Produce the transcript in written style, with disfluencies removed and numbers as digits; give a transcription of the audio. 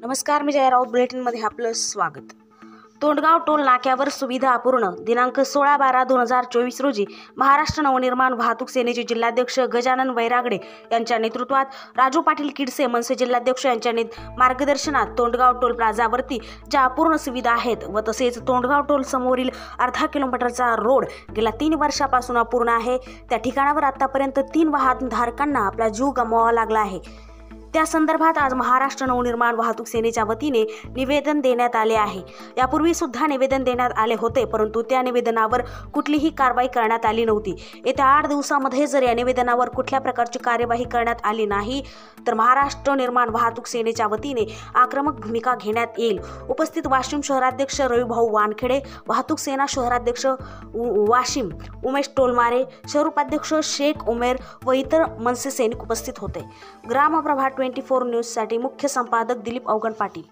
नमस्कार, मी जया राऊत. बुलेटिनमध्ये आपलं स्वागत. तोंडगाव टोल नाक्यावर सुविधा अपूर्ण. दिनांक 16/12/2024 रोजी महाराष्ट्र नवनिर्माण वाहतूक सेनेचे जिल्हाध्यक्ष गजानन वैरागडे यांच्या नेतृत्वात राजू पाटील किडसे मनसे जिल्हाध्यक्ष यांच्या मार्गदर्शनात तोंडगाव टोल प्लाझावरती ज्या अपूर्ण सुविधा आहेत व तसेच तोंडगाव टोल समोरील अर्धा किलोमीटरचा रोड गेल्या 3 वर्षापासून अपूर्ण आहे. त्या ठिकाणावर आतापर्यंत 3 वाहनधारकांना आपला जीव गमवावा लागला आहे. त्या संदर्भात आज महाराष्ट्र नवनिर्माण वाहतूक सेनेच्या वतीने निवेदन देण्यात आले आहे. यापूर्वी सुद्धा निवेदन देण्यात आले होते, परंतु त्या निवेदनावर कुठलीही कारवाई करण्यात आली नव्हती. येत्या 8 दिवसांमध्ये जर या निवेदनावर कुठल्या प्रकारची कार्यवाही करण्यात आली नाही तर महाराष्ट्र निर्माण वाहतूक सेनेच्या वतीने आक्रमक भूमिका घेण्यात येईल. उपस्थित वाशिम शहराध्यक्ष रविभाऊ वानखेडे, वाहतूक सेना शहराध्यक्ष वाशिम उमेश टोलमारे, शहर उपाध्यक्ष शेख उमेर व इतर मनसे सैनिक उपस्थित होते. ग्रामप्रभा 24 न्यूजसाठी मुख्य संपादक दिलीप अवगण पाटील.